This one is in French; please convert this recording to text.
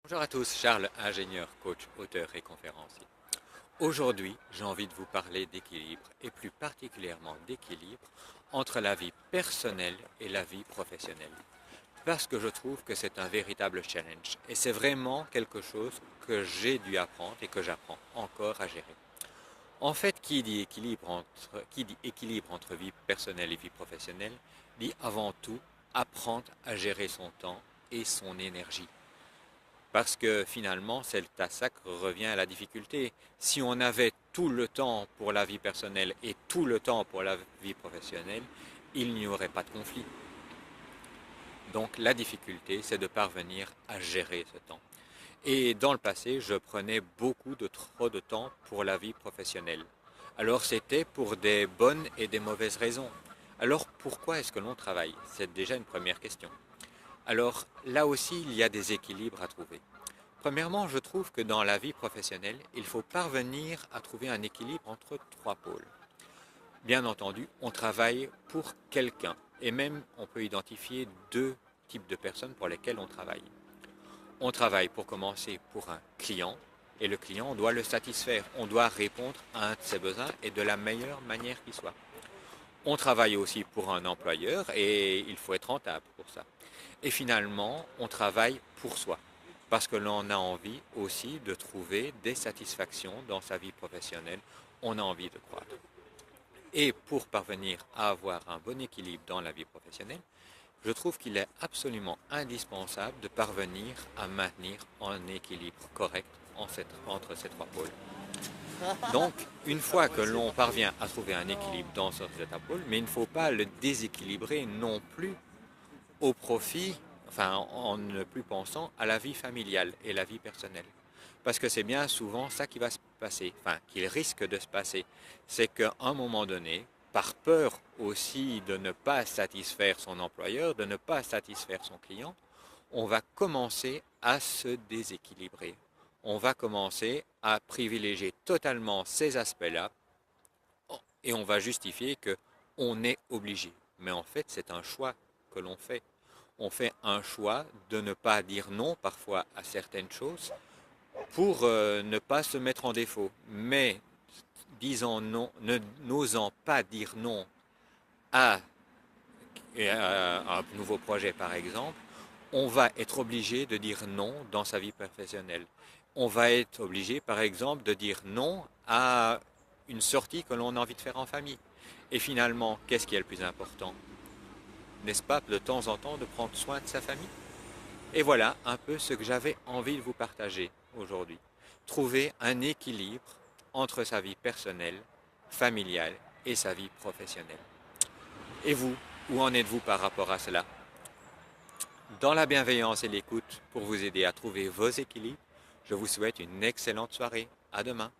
Bonjour à tous, Charles, ingénieur, coach, auteur et conférencier. Aujourd'hui, j'ai envie de vous parler d'équilibre et plus particulièrement d'équilibre entre la vie personnelle et la vie professionnelle. Parce que je trouve que c'est un véritable challenge et c'est vraiment quelque chose que j'ai dû apprendre et que j'apprends encore à gérer. En fait, qui dit équilibre entre vie personnelle et vie professionnelle dit avant tout apprendre à gérer son temps et son énergie. Parce que finalement, c'est à ça que revient la difficulté. Si on avait tout le temps pour la vie personnelle et tout le temps pour la vie professionnelle, il n'y aurait pas de conflit. Donc la difficulté, c'est de parvenir à gérer ce temps. Et dans le passé, je prenais beaucoup de trop de temps pour la vie professionnelle. Alors c'était pour des bonnes et des mauvaises raisons. Alors pourquoi est-ce que l'on travaille? C'est déjà une première question. Alors là aussi, il y a des équilibres à trouver. Premièrement, je trouve que dans la vie professionnelle, il faut parvenir à trouver un équilibre entre trois pôles. Bien entendu, on travaille pour quelqu'un et même on peut identifier deux types de personnes pour lesquelles on travaille. On travaille pour commencer pour un client et le client, on doit le satisfaire, on doit répondre à un de ses besoins et de la meilleure manière qui soit. On travaille aussi pour un employeur et il faut être rentable pour ça. Et finalement, on travaille pour soi parce que l'on a envie aussi de trouver des satisfactions dans sa vie professionnelle. On a envie de croître. Et pour parvenir à avoir un bon équilibre dans la vie professionnelle, je trouve qu'il est absolument indispensable de parvenir à maintenir un équilibre correct entre ces trois pôles. Donc, une fois que l'on parvient à trouver un équilibre dans ces trois pôles, mais il ne faut pas le déséquilibrer non plus au profit, enfin en ne plus pensant à la vie familiale et la vie personnelle. Parce que c'est bien souvent ça qui va se passer, enfin qu'il risque de se passer. C'est qu'à un moment donné, par peur aussi de ne pas satisfaire son employeur, de ne pas satisfaire son client, on va commencer à se déséquilibrer. On va commencer à privilégier totalement ces aspects-là et on va justifier qu'on est obligé. Mais en fait, c'est un choix que l'on fait. On fait un choix de ne pas dire non parfois à certaines choses pour ne pas se mettre en défaut. Mais disant non, n'osant pas dire non à un nouveau projet par exemple, on va être obligé de dire non dans sa vie professionnelle. On va être obligé par exemple de dire non à une sortie que l'on a envie de faire en famille. Et finalement, qu'est-ce qui est le plus important? N'est-ce pas de temps en temps de prendre soin de sa famille? Et voilà un peu ce que j'avais envie de vous partager aujourd'hui. Trouver un équilibre entre sa vie personnelle, familiale et sa vie professionnelle. Et vous, où en êtes-vous par rapport à cela? Dans la bienveillance et l'écoute pour vous aider à trouver vos équilibres, je vous souhaite une excellente soirée. À demain.